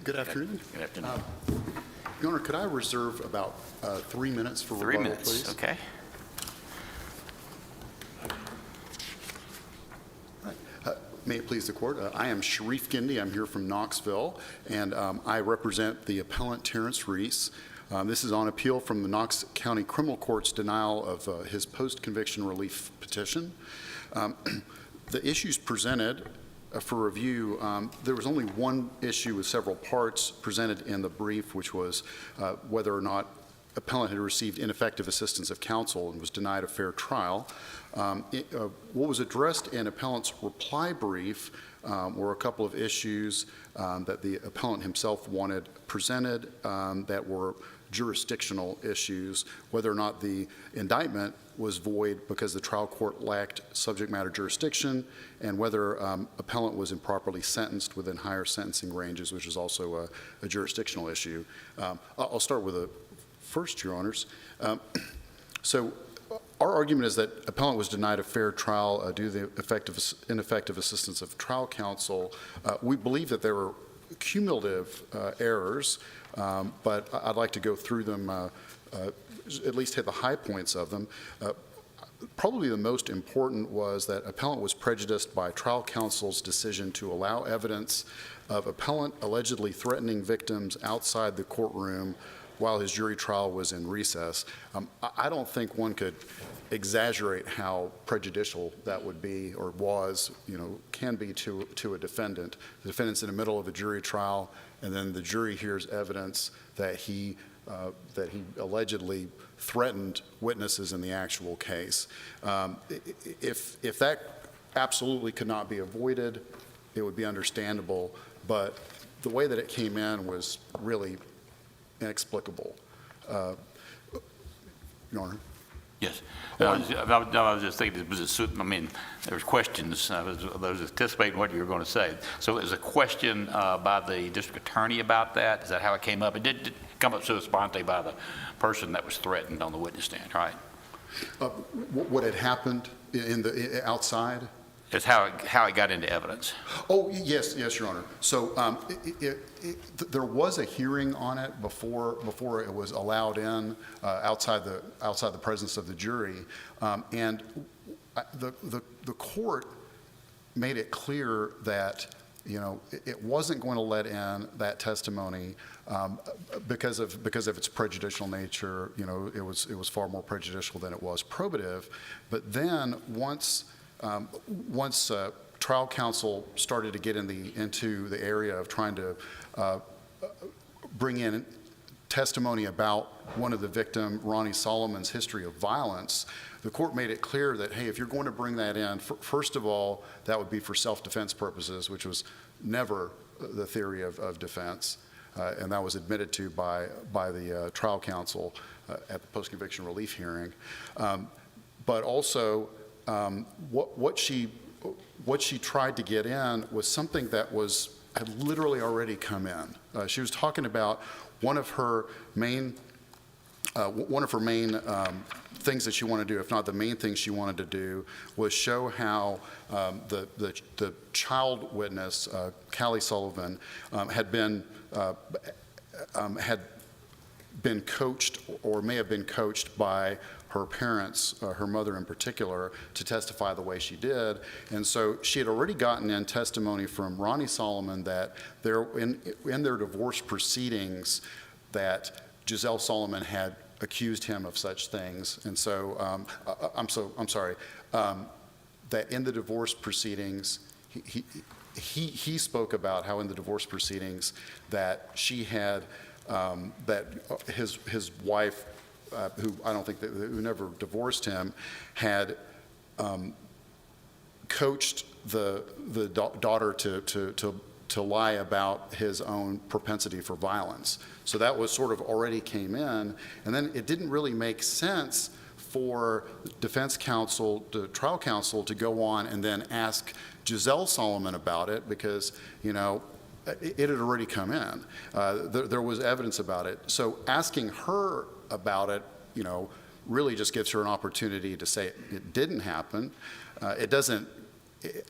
Good afternoon. Good afternoon. Your Honor, could I reserve about 3 minutes for rebuttal, 3 minutes, please? okay. May it please the court, I am Sharif Gindi. I'm here from Knoxville, and I represent the appellant Terrance Reese. This is on appeal from the Knox County Criminal Court's denial of his post-conviction relief petition. The issues presented for review, there was only one issue with several parts presented in the brief, which was whether or not appellant had received ineffective assistance of counsel and was denied a fair trial. What was addressed in appellant's reply brief were a couple of issues that the appellant himself wanted presented that were jurisdictional issues, whether or not the indictment was void because the trial court lacked subject matter jurisdiction, and whether appellant was improperly sentenced within higher sentencing ranges, which is also a jurisdictional issue. I'll start with the first, Your Honors. So our argument is that appellant was denied a fair trial due to the ineffective assistance of trial counsel. We believe that there were cumulative errors, but I'd like to go through them, at least hit the high points of them. Probably the most important was that appellant was prejudiced by trial counsel's decision to allow evidence of appellant allegedly threatening victims outside the courtroom while his jury trial was in recess. I don't think one could exaggerate how prejudicial that would be, or was, can be to a defendant. The defendant's in the middle of a jury trial, and then the jury hears evidence that he allegedly threatened witnesses in the actual case. If that absolutely could not be avoided, it would be understandable, but the way that it came in was really inexplicable. Your Honor. Yes. I was just thinking, there was questions. I was anticipating what you were going to say. So it was a question by the district attorney about that? Is that how it came up? It did come up sua sponte by the person that was threatened on the witness stand, right? What had happened in the outside? It's how it got into evidence. Oh, yes, Your Honor. So there was a hearing on it before it was allowed in outside the presence of the jury, and the court made it clear that it wasn't going to let in that testimony because of its prejudicial nature. It was far more prejudicial than it was probative. But then once trial counsel started to get into the area of trying to bring in testimony about one of the victim, Ronnie Solomon's history of violence, the court made it clear that, hey, if you're going to bring that in, first of all, that would be for self-defense purposes, which was never the theory of defense, and that was admitted to by the trial counsel at the post-conviction relief hearing. But also, what she tried to get in was something that had literally already come in. She was talking about one of her main things that she wanted to do, if not the main thing she wanted to do, was show how the child witness, Callie Sullivan, had been coached, or may have been coached by her parents, her mother in particular, to testify the way she did. And so she had already gotten in testimony from Ronnie Solomon that in their divorce proceedings that Giselle Solomon had accused him of such things. And so, I'm sorry, that in the divorce proceedings, he spoke about how in the divorce proceedings that she had, that his wife, who I don't think who never divorced him, had coached the daughter to lie about his own propensity for violence. So that was sort of already came in, and then it didn't really make sense for defense counsel, the trial counsel, to go on and then ask Giselle Solomon about it, because it had already come in. There was evidence about it. So asking her about it, really just gives her an opportunity to say it didn't happen. It doesn't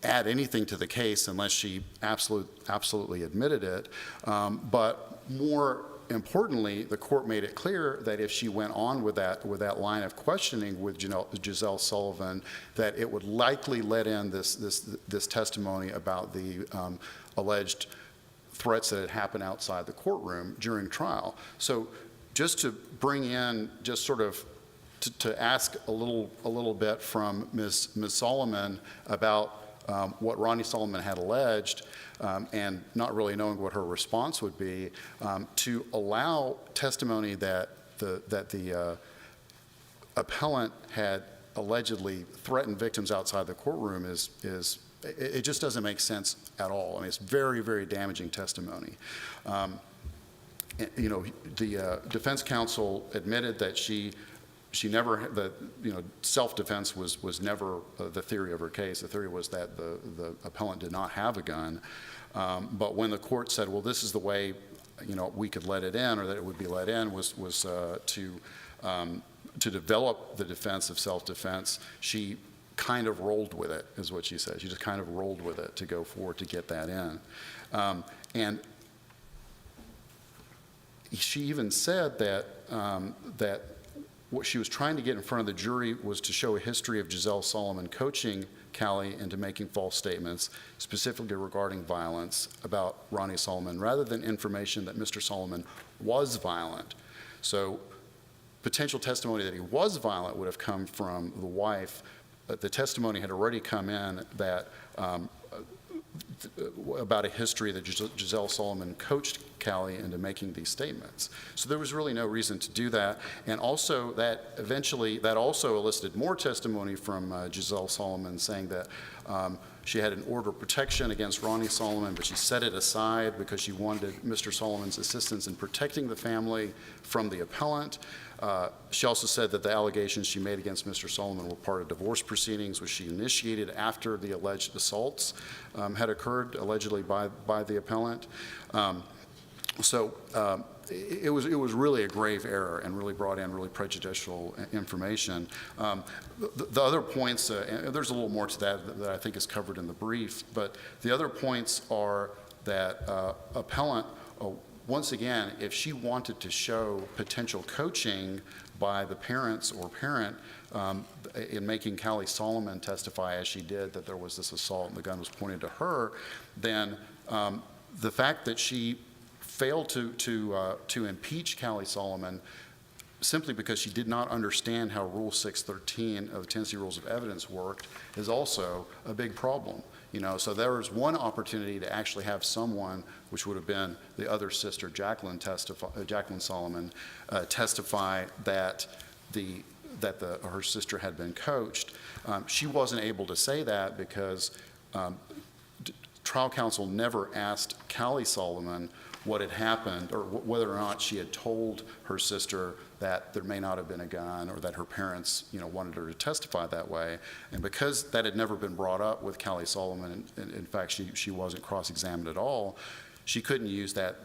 add anything to the case unless she absolutely admitted it. But more importantly, the court made it clear that if she went on with that line of questioning with Giselle Sullivan, that it would likely let in this testimony about the alleged threats that had happened outside the courtroom during trial. So just to bring in, just sort of to ask a little bit from Ms. Solomon about what Ronnie Solomon had alleged, and not really knowing what her response would be, to allow testimony that the appellant had allegedly threatened victims outside the courtroom it just doesn't make sense at all. I mean, it's very, very damaging testimony. The defense counsel admitted that she never, self-defense was never the theory of her case. The theory was that the appellant did not have a gun. But when the court said, well, this is the way, we could let it in, or that it would be let in, was to develop the defense of self-defense, she kind of rolled with it, is what she said. She just kind of rolled with it to go forward to get that in. And she even said that what she was trying to get in front of the jury was to show a history of Giselle Solomon coaching Callie into making false statements, specifically regarding violence about Ronnie Solomon, rather than information that Mr. Solomon was violent. So potential testimony that he was violent would have come from the wife. The testimony had already come in that about a history that Giselle Solomon coached Callie into making these statements. So there was really no reason to do that. And also that also elicited more testimony from Giselle Solomon, saying that she had an order of protection against Ronnie Solomon, but she set it aside because she wanted Mr. Solomon's assistance in protecting the family from the appellant. She also said that the allegations she made against Mr. Solomon were part of divorce proceedings, which she initiated after the alleged assaults had occurred, allegedly by the appellant. It was really a grave error and really brought in really prejudicial information. The other points, and there's a little more to that I think is covered in the brief, but the other points are that appellant, once again, if she wanted to show potential coaching by the parents or parent in making Callie Solomon testify as she did that there was this assault and the gun was pointed to her, then the fact that she failed to impeach Callie Solomon simply because she did not understand how Rule 613 of the Tennessee Rules of Evidence worked is also a big problem. So there was one opportunity to actually have someone, which would have been the other sister, Jacqueline Solomon, testify that her sister had been coached. She wasn't able to say that because trial counsel never asked Callie Solomon what had happened or whether or not she had told her sister that there may not have been a gun or that her parents, wanted her to testify that way. And because that had never been brought up with Callie Solomon, in fact, she wasn't cross-examined at all, she couldn't use that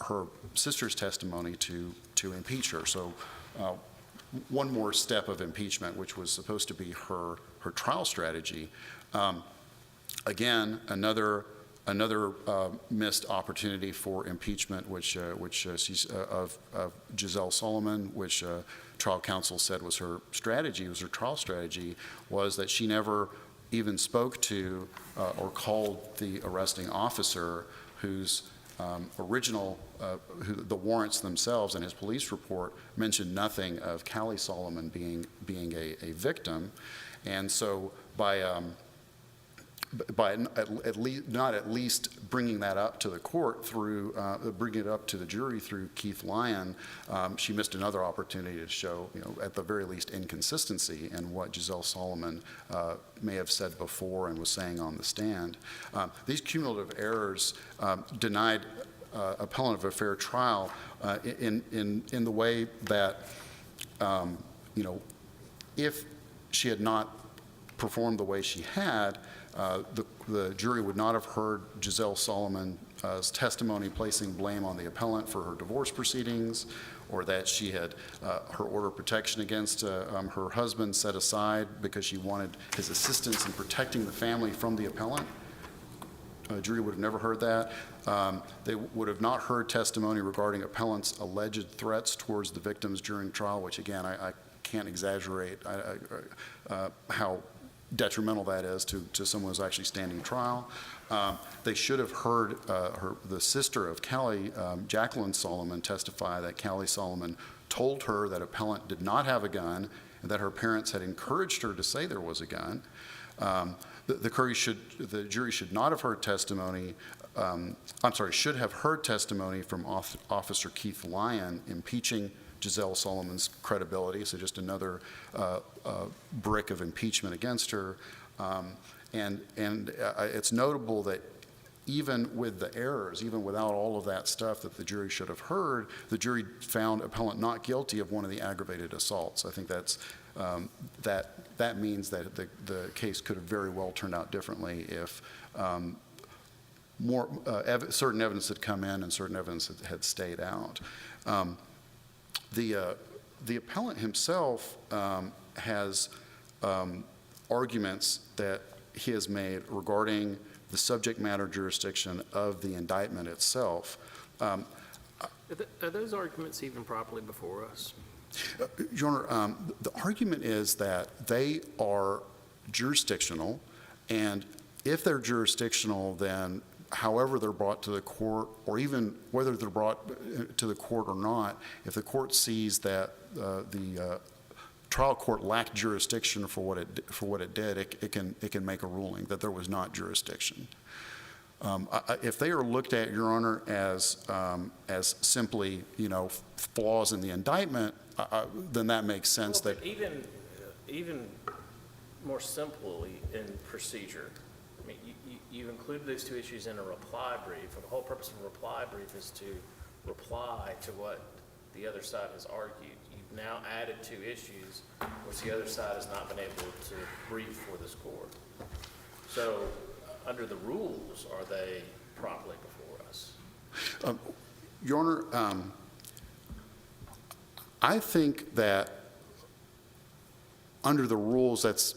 her sister's testimony to impeach her. So one more step of impeachment, which was supposed to be her trial strategy. Again, another missed opportunity for impeachment, which she's of Giselle Solomon, which trial counsel said was her strategy, was her trial strategy, was that she never even spoke to or called the arresting officer whose the warrants themselves and his police report mentioned nothing of Callie Solomon being a victim. And so by at least bringing that up to the court through bringing it up to the jury through Keith Lyon, she missed another opportunity to show, at the very least, inconsistency in what Giselle Solomon may have said before and was saying on the stand. These cumulative errors denied appellant of a fair trial in the way that, if she had not performed the way she had, the jury would not have heard Giselle Solomon's testimony placing blame on the appellant for her divorce proceedings or that she had her order of protection against her husband set aside because she wanted his assistance in protecting the family from the appellant. A jury would have never heard that. They would have not heard testimony regarding appellant's alleged threats towards the victims during trial, which again, I can't exaggerate how detrimental that is to someone who's actually standing trial. They should have heard the sister of Callie, Jacqueline Solomon, testify that Callie Solomon told her that appellant did not have a gun and that her parents had encouraged her to say there was a gun. The jury should not have heard testimony, should have heard testimony from Officer Keith Lyon impeaching Giselle Solomon's credibility, so just another brick of impeachment against her. And it's notable that even with the errors, even without all of that stuff that the jury should have heard, the jury found appellant not guilty of one of the aggravated assaults. I think that's that means that the case could have very well turned out differently if certain evidence had come in and certain evidence had stayed out. The appellant himself has arguments that he has made regarding the subject matter jurisdiction of the indictment itself. Are those arguments even properly before us? Your Honor, the argument is that they are jurisdictional, and if they're jurisdictional, then however they're brought to the court, or even whether they're brought to the court or not, if the court sees that the trial court lacked jurisdiction for what it did, it can make a ruling that there was not jurisdiction. If they are looked at, Your Honor, as simply, flaws in the indictment, then that makes sense. Well, but even more simply in procedure, I mean, you included those two issues in a reply brief, and the whole purpose of a reply brief is to reply to what the other side has argued. You've now added two issues which the other side has not been able to brief for this court. So, under the rules, are they properly before us? Your Honor, I think that under the rules, that's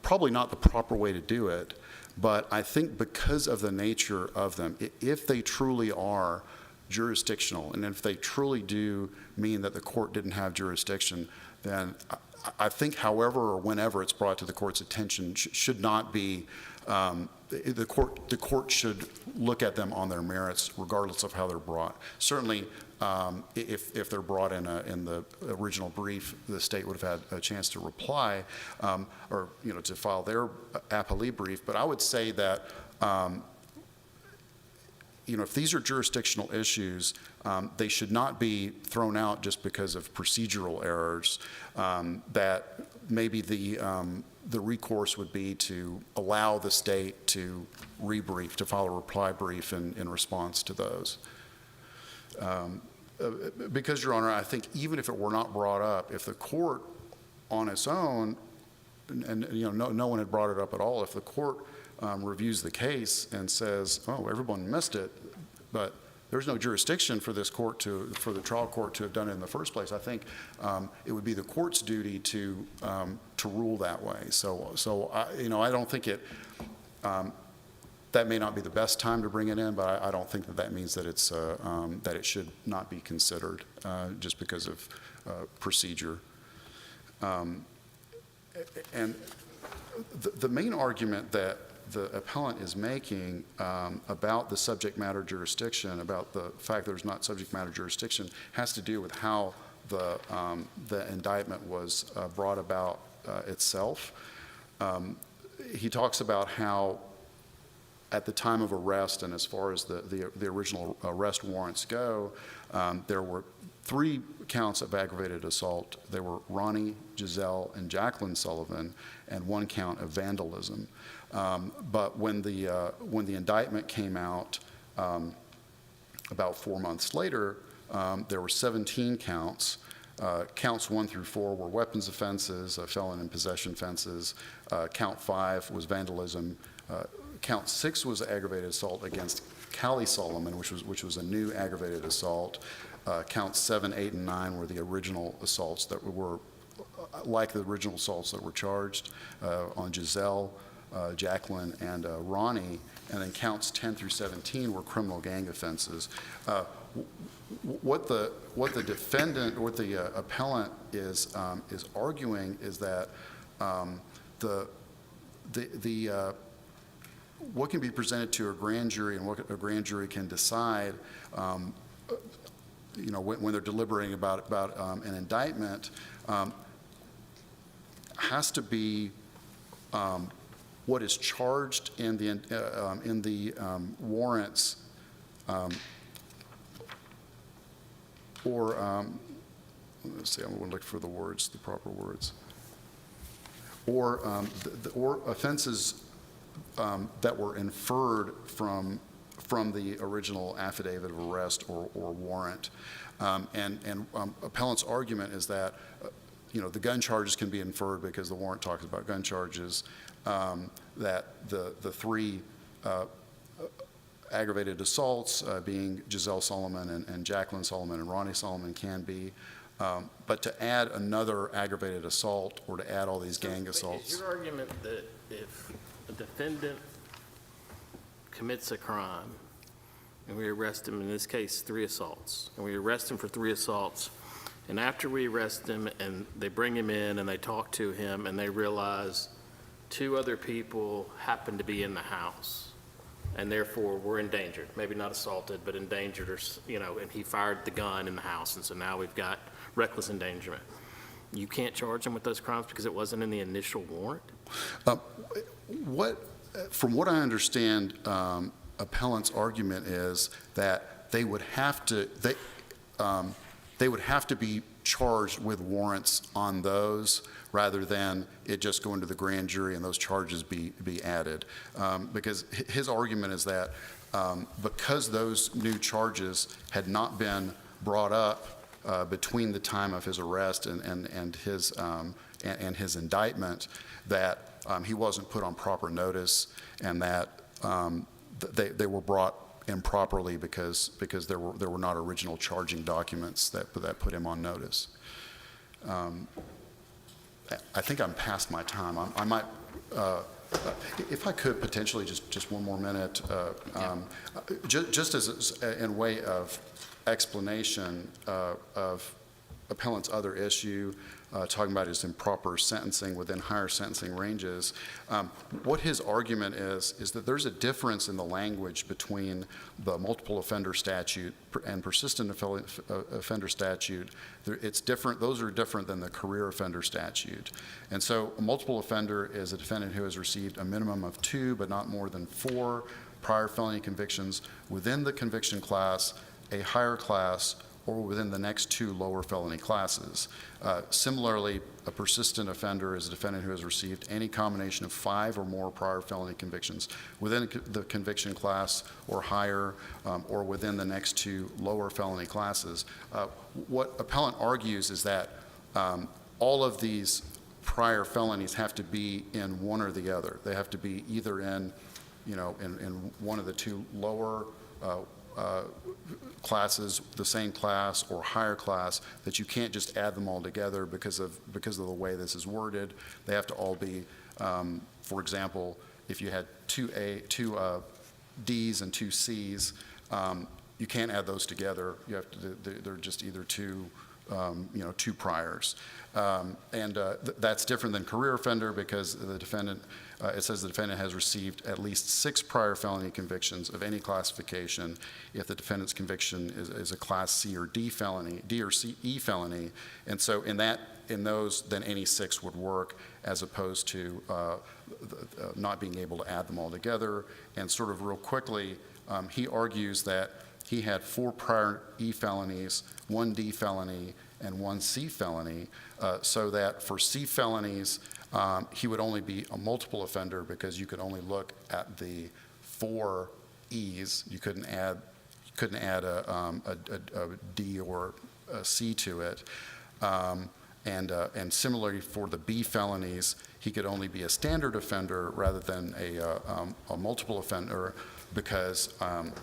probably not the proper way to do it. But I think because of the nature of them, if they truly are jurisdictional, and if they truly do mean that the court didn't have jurisdiction, then I think however or whenever it's brought to the court's attention should not be, the court should look at them on their merits regardless of how they're brought. Certainly, if they're brought in the original brief, the state would have had a chance to reply or to file their appellee brief. But I would say that if these are jurisdictional issues, they should not be thrown out just because of procedural errors. That maybe the recourse would be to allow the state to rebrief, to file a reply brief in response to those. Because, Your Honor, I think even if it were not brought up, if the court on its own, and no one had brought it up at all, if the court reviews the case and says, oh, everyone missed it, but there's no jurisdiction for this court for the trial court to have done it in the first place, I think it would be the court's duty to rule that way. So I don't think that may not be the best time to bring it in, but I don't think that means that it's that it should not be considered just because of procedure. And the main argument that the appellant is making about the subject matter jurisdiction, about the fact there's not subject matter jurisdiction, has to do with how the indictment was brought about itself. He talks about how at the time of arrest, and as far as the original arrest warrants go, there were 3 counts of aggravated assault. They were Ronnie, Giselle, and Jacqueline Sullivan, and 1 count of vandalism. But when the indictment came out about 4 months later, there were 17 counts. Counts 1 through 4 were weapons offenses, felon in possession offenses. Count 5 was vandalism. Count 6 was aggravated assault against Callie Solomon, which was a new aggravated assault. Counts 7, 8, and 9 were the original assaults that were like the original assaults that were charged on Giselle, Jacqueline, and Ronnie, and then counts 10 through 17 were criminal gang offenses. What the defendant, what the appellant is arguing is that what can be presented to a grand jury and what a grand jury can decide, when they're deliberating about an indictment, has to be what is charged in the warrants, let's see, I'm going to look for the words, the proper words, or offenses that were inferred from the original affidavit of arrest or warrant. Appellant's argument is that the gun charges can be inferred because the warrant talks about gun charges, that the three aggravated assaults, being Giselle Solomon and Jacqueline Solomon and Ronnie Solomon, can be, but to add another aggravated assault or to add all these gang assaults. Is your argument that if a defendant commits a crime and we arrest him, in this case 3 assaults, and we arrest him for 3 assaults, and after we arrest him and they bring him in and they talk to him and they realize 2 other people happen to be in the house and therefore we're endangered, maybe not assaulted, but endangered, or, and he fired the gun in the house, and so now we've got reckless endangerment. You can't charge him with those crimes because it wasn't in the initial warrant? From what I understand, appellant's argument is that they would have to be charged with warrants on those rather than it just going to the grand jury and those charges be added. Because his argument is that because those new charges had not been brought up between the time of his arrest and his indictment, that he wasn't put on proper notice, and that they were brought improperly because there were not original charging documents that put him on notice. I think I'm past my time. I might, if I could potentially just one more minute, just as in way of explanation of appellant's other issue, talking about his improper sentencing within higher sentencing ranges. What his argument is that there's a difference in the language between the multiple offender statute and persistent offender statute. It's different. Those are different than the career offender statute. And so a multiple offender is a defendant who has received a minimum of 2, but not more than 4 prior felony convictions within the conviction class, a higher class, or within the next 2 lower felony classes. Similarly, a persistent offender is a defendant who has received any combination of 5 or more prior felony convictions within the conviction class or higher, or within the next 2 lower felony classes. What appellant argues is that all of these prior felonies have to be in one or the other. They have to be either in one of the 2 lower classes, the same class or higher class, that you can't just add them all together because of the way this is worded. They have to all be, for example, if you had 2 Ds and 2 Cs, you can't add those together. You have to, they're just either 2 priors. That's different than career offender because the defendant, it says the defendant has received at least 6 prior felony convictions of any classification if the defendant's conviction is a class C or D felony, D or C, E felony. And so in those, then any 6 would work, as opposed to not being able to add them all together. And sort of real quickly, he argues that he had 4 prior E felonies, 1 D felony, and 1 C felony, so that for C felonies, he would only be a multiple offender because you could only look at the 4 E's. You couldn't add a D or a C to it. And similarly for the B felonies, he could only be a standard offender rather than a multiple offender because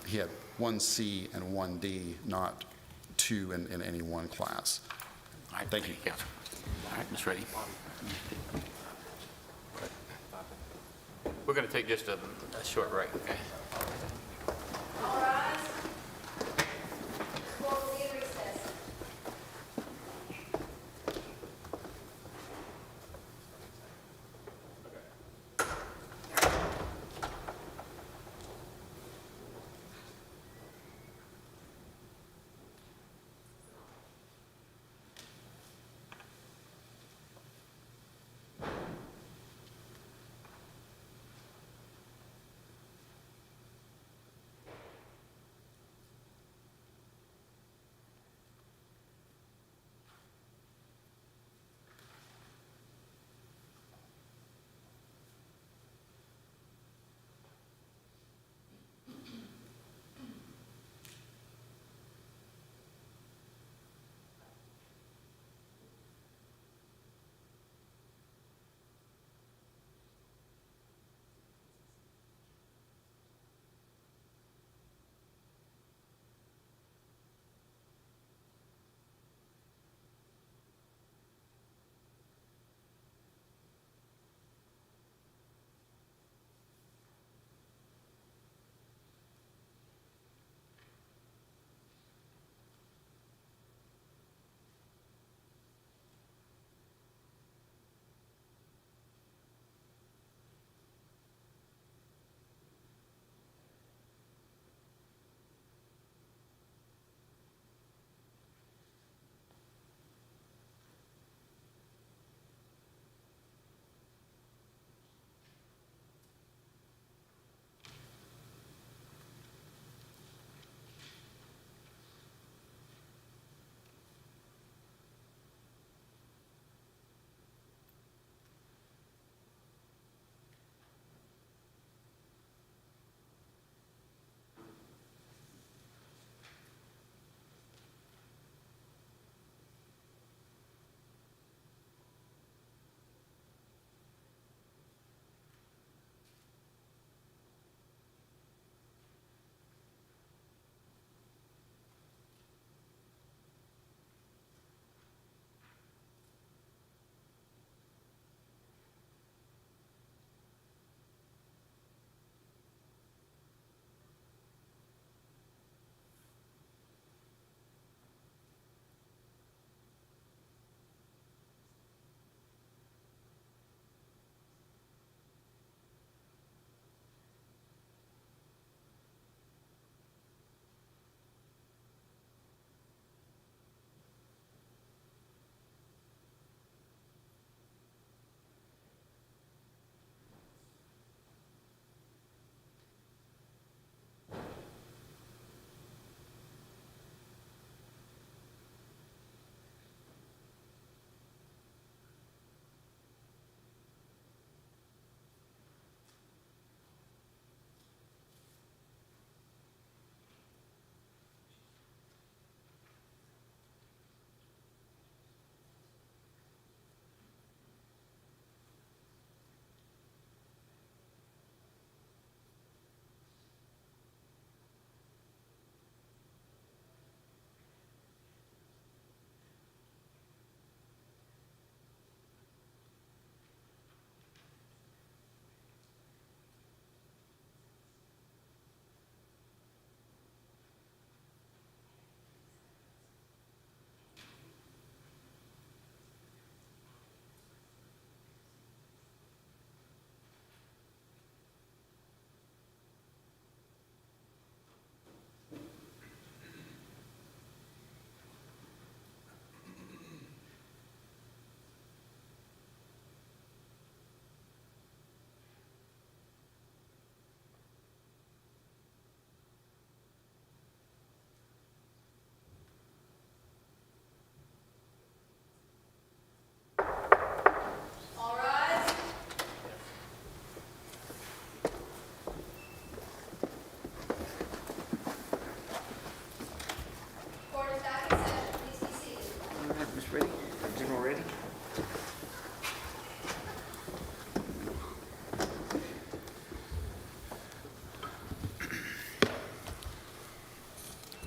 he had 1C and 1D, not 2 in any one class. All right, Thank you. Counsel. All right, Ms. Reddy. We're going to take just a short break, okay? All rise. Court will be in recess.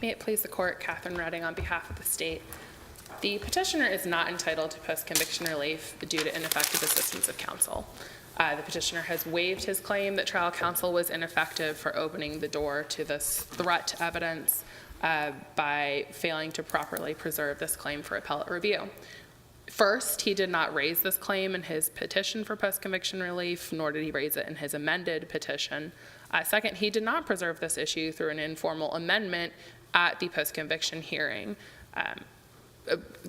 May it please the court, Catherine Redding on behalf of the state. The petitioner is not entitled to post-conviction relief due to ineffective assistance of counsel. The petitioner has waived his claim that trial counsel was ineffective for opening the door to this threat to evidence by failing to properly preserve this claim for appellate review. First, he did not raise this claim in his petition for post-conviction relief, nor did he raise it in his amended petition. Second, he did not preserve this issue through an informal amendment at the post-conviction hearing,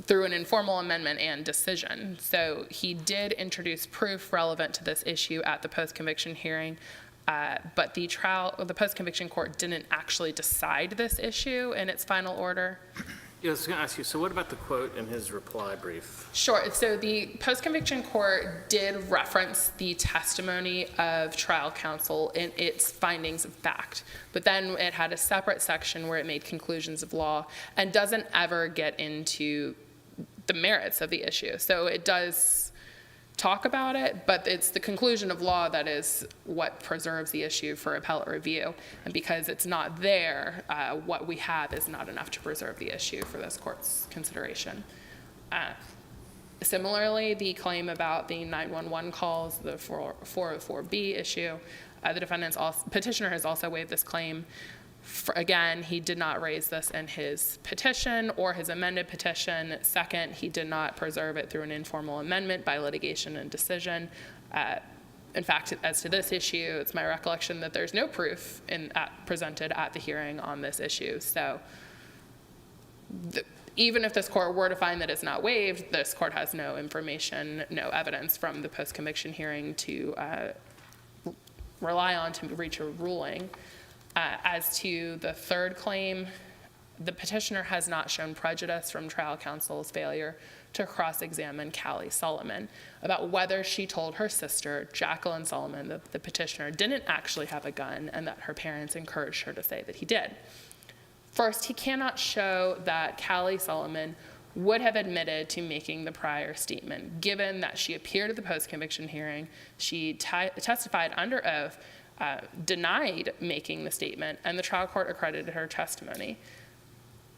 through an informal amendment and decision. So he did introduce proof relevant to this issue at the post-conviction hearing, but the post-conviction court didn't actually decide this issue in its final order. Yeah, I was going to ask you, so what about the quote in his reply brief? Sure. So the post-conviction court did reference the testimony of trial counsel in its findings of fact, but then it had a separate section where it made conclusions of law and doesn't ever get into the merits of the issue. So it does talk about it, but it's the conclusion of law that is what preserves the issue for appellate review. And because it's not there, what we have is not enough to preserve the issue for this court's consideration. Similarly, the claim about the 911 calls, the 404B issue, the petitioner has also waived this claim. Again, he did not raise this in his petition or his amended petition. Second, he did not preserve it through an informal amendment by litigation and decision. In fact, as to this issue, it's my recollection that there's no proof presented at the hearing on this issue. So even if this court were to find that it's not waived, this court has no information, no evidence from the post-conviction hearing to rely on to reach a ruling. As to the third claim, the petitioner has not shown prejudice from trial counsel's failure to cross-examine Callie Solomon about whether she told her sister, Jacqueline Solomon, that the petitioner didn't actually have a gun and that her parents encouraged her to say that he did. First, he cannot show that Callie Solomon would have admitted to making the prior statement, given that she appeared at the post-conviction hearing, she testified under oath, denied making the statement, and the trial court accredited her testimony.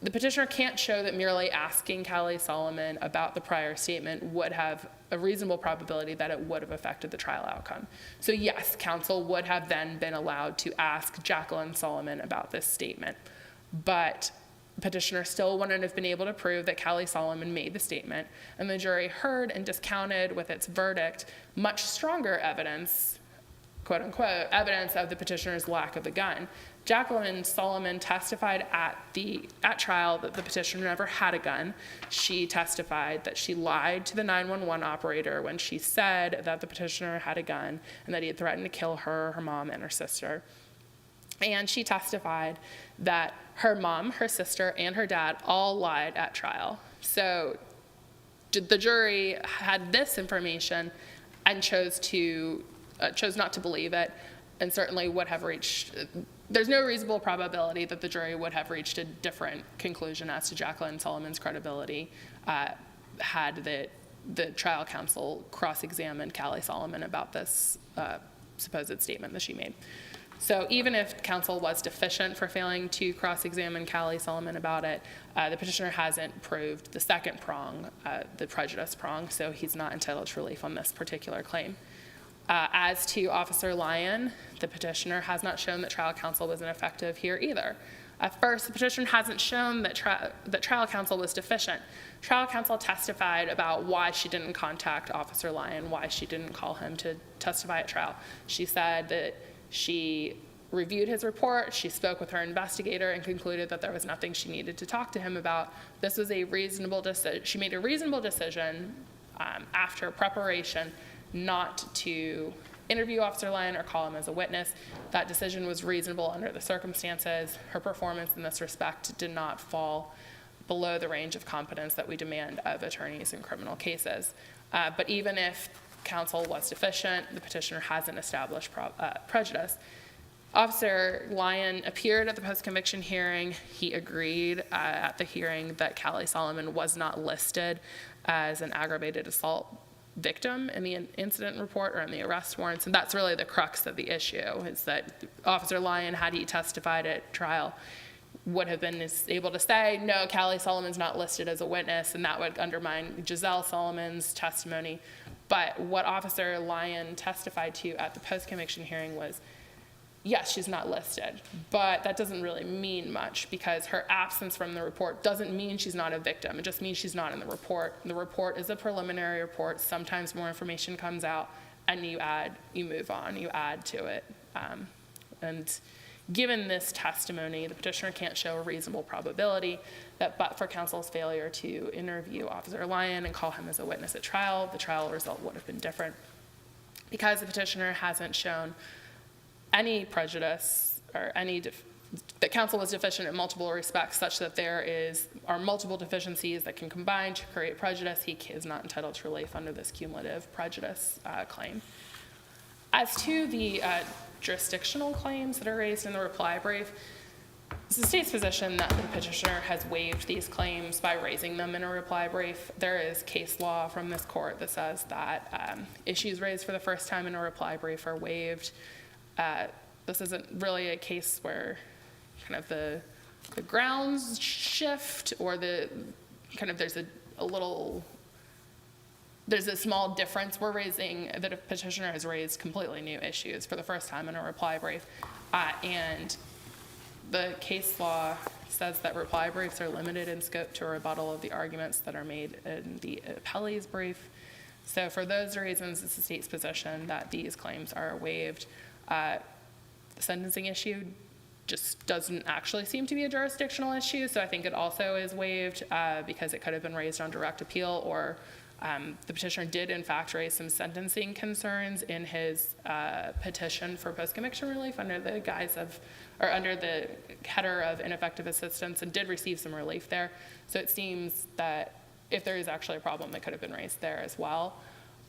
The petitioner can't show that merely asking Callie Solomon about the prior statement would have a reasonable probability that it would have affected the trial outcome. So yes, counsel would have then been allowed to ask Jacqueline Solomon about this statement, but petitioner still wouldn't have been able to prove that Callie Solomon made the statement, and the jury heard and discounted with its verdict much stronger evidence, quote unquote, evidence of the petitioner's lack of the gun. Jacqueline Solomon testified at trial that the petitioner never had a gun. She testified that she lied to the 911 operator when she said that the petitioner had a gun and that he had threatened to kill her, her mom, and her sister. And she testified that her mom, her sister, and her dad all lied at trial. So the jury had this information and chose not to believe it, and certainly would have reached, there's no reasonable probability that the jury would have reached a different conclusion as to Jacqueline Solomon's credibility had the trial counsel cross-examined Callie Solomon about this supposed statement that she made. So even if counsel was deficient for failing to cross-examine Callie Solomon about it, the petitioner hasn't proved the second prong, the prejudice prong, so he's not entitled to relief on this particular claim. As to Officer Lyon, the petitioner has not shown that trial counsel was ineffective here either. At first, the petitioner hasn't shown that trial counsel was deficient. Trial counsel testified about why she didn't contact Officer Lyon, why she didn't call him to testify at trial. She said that she reviewed his report, she spoke with her investigator, and concluded that there was nothing she needed to talk to him about. This was a reasonable decision. She made a reasonable decision after preparation not to interview Officer Lyon or call him as a witness. That decision was reasonable under the circumstances. Her performance in this respect did not fall below the range of competence that we demand of attorneys in criminal cases. But even if counsel was deficient, the petitioner hasn't established prejudice. Officer Lyon appeared at the post-conviction hearing. He agreed at the hearing that Callie Solomon was not listed as an aggravated assault victim in the incident report or in the arrest warrants, and that's really the crux of the issue, is that Officer Lyon, had he testified at trial, would have been able to say, no, Callie Solomon's not listed as a witness, and that would undermine Giselle Solomon's testimony. But what Officer Lyon testified to at the post-conviction hearing was, yes, she's not listed, but that doesn't really mean much because her absence from the report doesn't mean she's not a victim. It just means she's not in the report. The report is a preliminary report. Sometimes more information comes out, and you move on, you add to it. And given this testimony, the petitioner can't show a reasonable probability that but for counsel's failure to interview Officer Lyon and call him as a witness at trial, the trial result would have been different. Because the petitioner hasn't shown any prejudice or that counsel was deficient in multiple respects such that there are multiple deficiencies that can combine to create prejudice, he is not entitled to relief under this cumulative prejudice claim. As to the jurisdictional claims that are raised in the reply brief, it's the state's position that the petitioner has waived these claims by raising them in a reply brief. There is case law from this court that says that issues raised for the first time in a reply brief are waived. This isn't really a case where kind of the grounds shift or there's a small difference. We're raising that a petitioner has raised completely new issues for the first time in a reply brief. And the case law says that reply briefs are limited in scope to a rebuttal of the arguments that are made in the appellee's brief. So for those reasons, it's the state's position that these claims are waived. The sentencing issue just doesn't actually seem to be a jurisdictional issue, so I think it also is waived because it could have been raised on direct appeal, or the petitioner did in fact raise some sentencing concerns in his petition for post-conviction relief under the header of ineffective assistance, and did receive some relief there. So it seems that if there is actually a problem, that could have been raised there as well.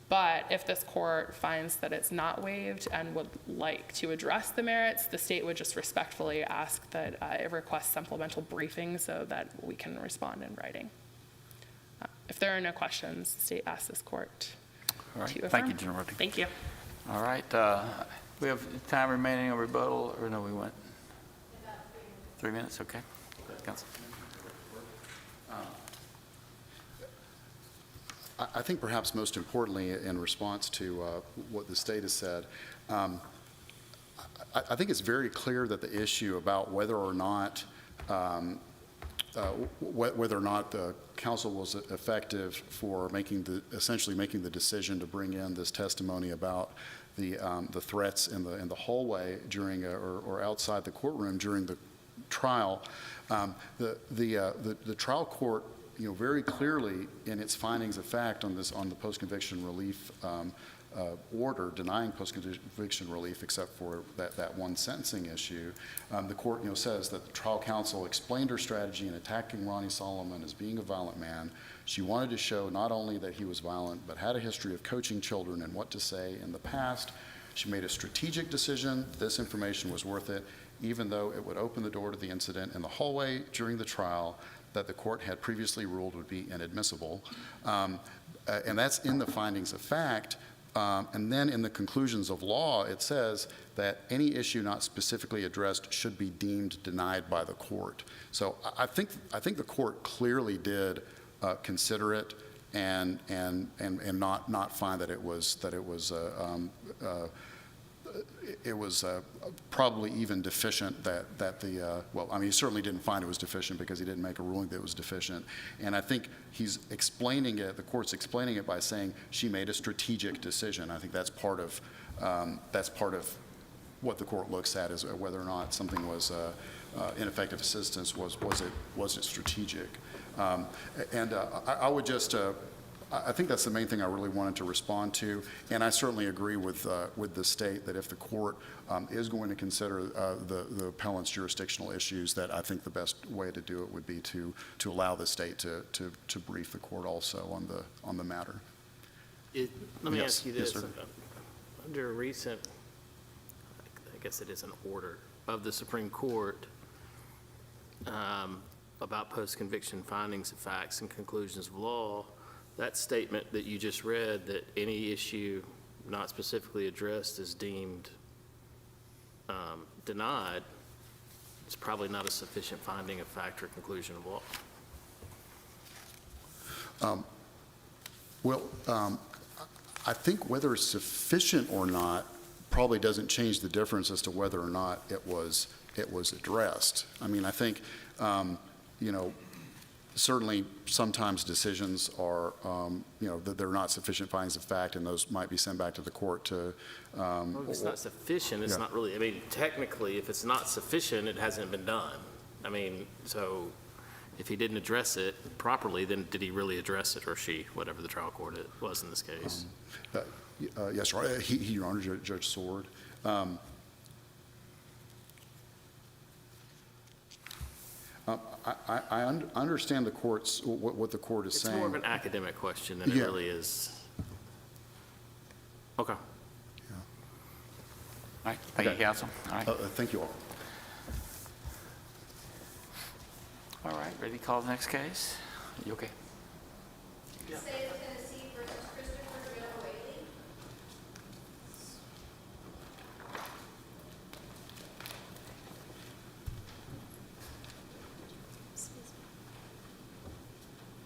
But if this court finds that it's not waived and would like to address the merits, the state would just respectfully ask that it request supplemental briefing so that we can respond in writing. If there are no questions, the state asks this court All right. to affirm. Thank you, General Rodney. Thank you. All right. We have time remaining on rebuttal, or no, we went? 3 minutes, okay. Counsel. I think perhaps most importantly, in response to what the state has said, I think it's very clear that the issue about whether or not the counsel was effective for essentially making the decision to bring in this testimony about the threats in the hallway during or outside the courtroom during the trial. The trial court, very clearly in its findings of fact on the post-conviction relief order denying post-conviction relief, except for that one sentencing issue, the court says that the trial counsel explained her strategy in attacking Ronnie Solomon as being a violent man. She wanted to show not only that he was violent, but had a history of coaching children and what to say in the past. She made a strategic decision. This information was worth it, even though it would open the door to the incident in the hallway during the trial that the court had previously ruled would be inadmissible. And that's in the findings of fact. And then in the conclusions of law, it says that any issue not specifically addressed should be deemed denied by the court. So I think the court clearly did consider it and not find that it was probably even deficient he certainly didn't find it was deficient because he didn't make a ruling that it was deficient. And I think he's explaining it, the court's explaining it by saying she made a strategic decision. I think that's part of what the court looks at, is whether or not something was ineffective assistance, was it strategic. I would just, I think that's the main thing I really wanted to respond to, and I certainly agree with the state that if the court is going to consider the appellant's jurisdictional issues, that I think the best way to do it would be to allow the state to brief the court also on the matter. Let me Yes. ask you Yes, this. sir. Under a recent, I guess it is an order of the Supreme Court about post-conviction findings of facts and conclusions of law, that statement that you just read, that any issue not specifically addressed is deemed denied, it's probably not a sufficient finding of fact or conclusion of law. Well, I think whether it's sufficient or not probably doesn't change the difference as to whether or not it was addressed. I mean, I think, you know, certainly sometimes decisions are, you know, that they're not sufficient findings of fact, and those might be sent back to the court to. Well, if it's not sufficient, it's Yeah. not really, I mean, technically, if it's not sufficient, it hasn't been done. I mean, so if he didn't address it properly, then did he really address it, or she, whatever the trial court it was in this case? Yes, Your Honor. Your Honor, Judge Sword. I understand the court's, what the court is It's saying. more of an academic question than it Yeah. really is. Okay. All right, thank you, Okay. counsel. All right, Thank you all. all right, ready to call the next case? You okay? State of Tennessee